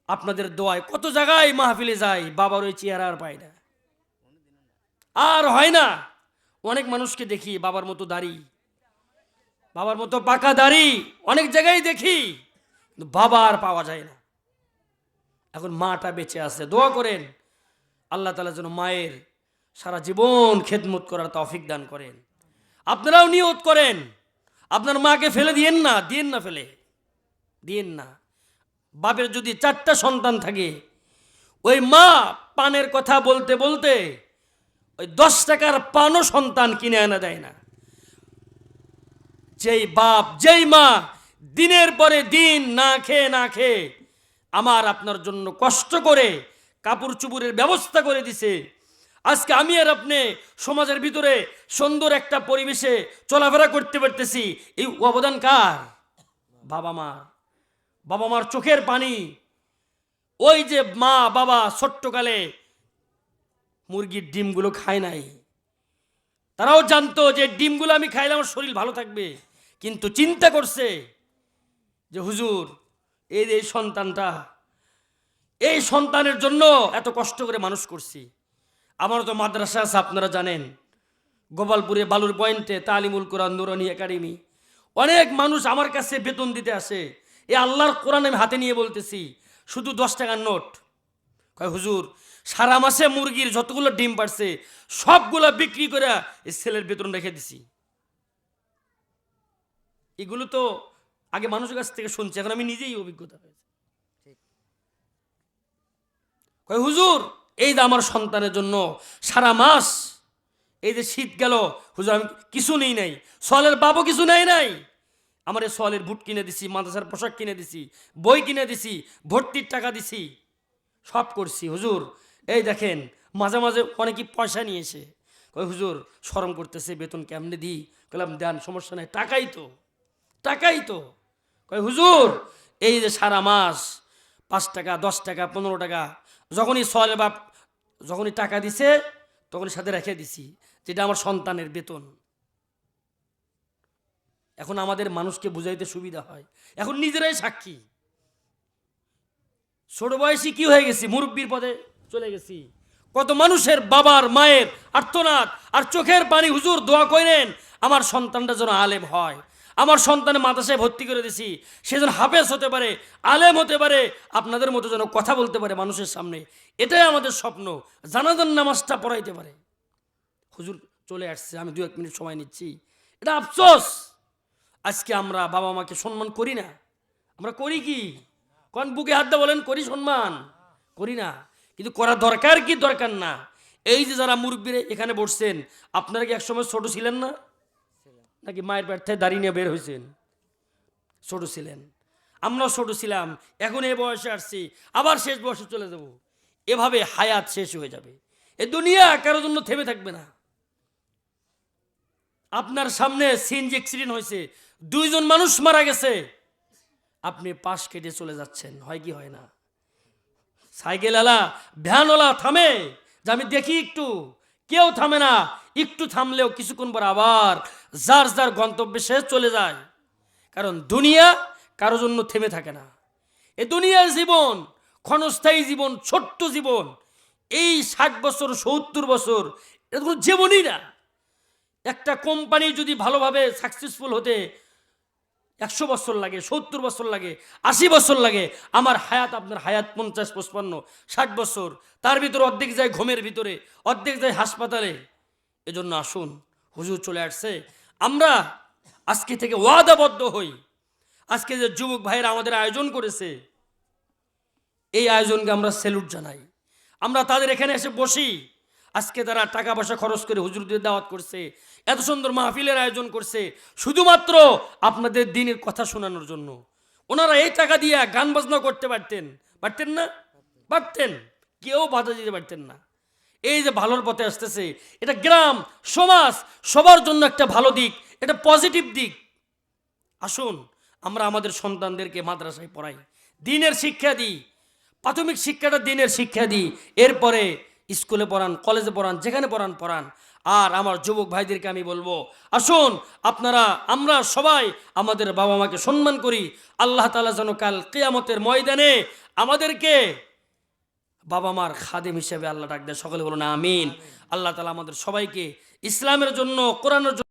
আপনাদের দোয়ায় কত জায়গায় মাহফিলে যায়, বাবার ওই চেহারা আর পায় না, আর হয় না। অনেক মানুষকে দেখি বাবার মতো দাড়ি, বাবার মতো পাকা দাড়ি অনেক জায়গায় দেখি, কিন্তু বাবা আর পাওয়া যায় না। এখন মাটা বেঁচে আছে, দোয়া করেন আল্লাহ তাআলা যেন মায়ের সারা জীবন খেদমত করার তৌফিক দান করেন। আপনারাও নিয়ত করেন, আপনার মাকে ফেলে দিয়েন না, দিয়েন না, ফেলে দিয়েন না। বাপের যদি 4টা সন্তান থাকে, ওই মা পানের কথা বলতে বলতে ওই 10 টাকার পানও সন্তান কিনে আনা দেয় না। যেই বাপ যেই মা দিনের পরে দিন না খেয়ে আমার আপনার জন্য কষ্ট করে কাপড় চুপড়ের ব্যবস্থা করে দিছে, আজকে আমি আর আপনি সমাজের ভিতরে সুন্দর একটা পরিবেশে চলাফেরা করতে পারতেছি, এই অবদান কার? বাবা মা। বাবা মার চোখের পানি। ওই যে মা বাবা ছোট্টকালে মুরগির ডিমগুলো খায় নাই, তারাও জানতো যে ডিমগুলো আমি খাইলে আমার শরীর ভালো থাকবে, কিন্তু চিন্তা করছে যে হুজুর এই যে সন্তানটা, এই সন্তানের জন্য এত কষ্ট করে মানুষ করছি। আমারও তো মাদ্রাসা আছে, আপনারা জানেন, গোপালপুরে বালুর পয়েন্টে তালিমুল কোরআন নুরানি একাডেমি। অনেক মানুষ আমার কাছে বেতন দিতে আসে, এই আল্লাহর কোরআন আমি হাতে নিয়ে বলতেছি, শুধু 10 টাকার নোট। কয় হুজুর সারা মাসে মুরগির যতগুলো ডিম পারছে সবগুলো বিক্রি করে এই ছেলের বেতন রেখে দিছি। এগুলো তো আগে মানুষের কাছ থেকে শুনছি, এখন আমি নিজেই অভিজ্ঞতা হয়েছে। কয় হুজুর এই যে আমার সন্তানের জন্য সারা মাস, এই যে শীত গেল হুজুর আমি কিছু নেই নাই, সলের বাবু কিছু নেই নাই, আমার এই সলের বুট কিনে দিছি, মাদ্রাসার পোশাক কিনে দিছি, বই কিনে দিছি, ভর্তির টাকা দিছি, সব করছি হুজুর। এই দেখেন মাঝে মাঝে অনেকেই পয়সা নিয়ে এসে কয় হুজুর শরম করতেছে, বেতন কেমনে দিই? বললাম দেন, সমস্যা নেই, টাকাই তো, টাকাই তো। কয় হুজুর এই যে সারা মাস 5 টাকা 10 টাকা 15 টাকা যখনই সলে বাপ যখনই টাকা দিছে তখনই সাথে রেখে দিছি, যেটা আমার সন্তানের বেতন। এখন আমাদের মানুষকে বুঝাইতে সুবিধা হয়, এখন নিজেরাই সাক্ষী। ছোট বয়সী কি হয়ে গেছি, মুরব্বীর পদে চলে গেছি। কত মানুষের বাবার মায়ের আর্তনাদ আর চোখের পানি, হুজুর দোয়া করেন আমার সন্তানটা যেন আলেম হয়, আমার সন্তানের মাদ্রাসায় ভর্তি করে দিছি, সে যেন হাফেজ হতে পারে, আলেম হতে পারে, আপনাদের মতো যেন কথা বলতে পারে মানুষের সামনে, এটাই আমাদের স্বপ্ন। জানাজার নামাজটা পড়াইতে পারে। হুজুর চলে আসছে, আমি 2-1 মিনিট সময় নিচ্ছি। এটা আফসোস, আজকে আমরা বাবা মাকে সম্মান করি না। আমরা করি কি? কোন বুকে হাত দিয়ে বলেন করি সম্মান? করি না, কিন্তু করা দরকার কি দরকার না। এই যে যারা মুরব্বীরা এখানে বসছেন, আপনারা কি একসময় ছোট ছিলেন না? নাকি মায়ের পেট থেকে দাঁড়িয়ে নিয়ে বের হয়েছেন? ছোট ছিলেন, আমরাও ছোট ছিলাম, এখন এই বয়সে আসছি, আবার শেষ বয়সে চলে যাব। এভাবে হায়াত শেষ হয়ে যাবে, এ দুনিয়া কারোর জন্য থেমে থাকবে না। আপনার সামনে সিএনজি অ্যাক্সিডেন্ট হয়েছে, 2 জন মানুষ মারা গেছে, আপনি পাশ কেটে চলে যাচ্ছেন, হয় কি হয় না? সাইকেলওয়ালা ভ্যানওয়ালা থামে যে আমি দেখি একটু, কেউ থামে না, একটু থামলেও কিছুক্ষণ পর আবার যার যার গন্তব্যে সে চলে যায়। কারণ দুনিয়া কারো জন্য থেমে থাকে না। এ দুনিয়ার জীবন ক্ষণস্থায়ী জীবন, ছোট্ট জীবন। এই 60 বছর 70 বছর এটা কোনো জীবনই না। একটা কোম্পানি যদি ভালোভাবে সাকসেসফুল হতে 100 বছর লাগে, 70 বছর লাগে, 80 বছর লাগে। আমার হায়াত আপনার হায়াত 50, 55, 60 বছর, তার ভিতরে অর্ধেক যায় ঘুমের ভিতরে, অর্ধেক যায় হাসপাতালে। এজন্য আসুন, হুজুর চলে আসছে, আমরা আজকে থেকে ওয়াদাবদ্ধ হই। আজকে যে যুবক ভাইরা আমাদের আয়োজন করেছে, এই আয়োজনকে আমরা স্যালুট জানাই। আমরা তাদের এখানে এসে বসি, আজকে তারা টাকা পয়সা খরচ করে হুজুরদের দাওয়াত করছে, এত সুন্দর মাহফিলের আয়োজন করছে, শুধুমাত্র আপনাদের দিনের কথা শোনানোর জন্য। ওনারা এই টাকা দিয়ে গান বাজনা করতে পারতেন, পারতেন না? পারতেন, কেউ বাধা দিতে পারতেন না। এই যে ভালোর পথে আসতেছে, এটা গ্রাম সমাজ সবার জন্য একটা ভালো দিক, এটা পজিটিভ দিক। আসুন আমরা আমাদের সন্তানদেরকে মাদ্রাসায় পড়াই, দিনের শিক্ষা দিই, প্রাথমিক শিক্ষাটা দিনের শিক্ষা দিই, এরপরে স্কুলে পড়ান, কলেজে পড়ান, যেখানে পড়ান পড়ান। আর আমার যুবক ভাইদেরকে আমি বলবো, আসুন আমরা সবাই আমাদের বাবা মাকে সম্মান করি। আল্লাহ তাআলা যেন কাল কিয়ামতের ময়দানে আমাদেরকে বাবা মার খাদেম হিসেবে আল্লাহ ডাক দেয়। সকলে বলুন আমিন। আল্লাহ তাআলা আমাদের সবাইকে ইসলামের জন্য, কোরআনের জন্য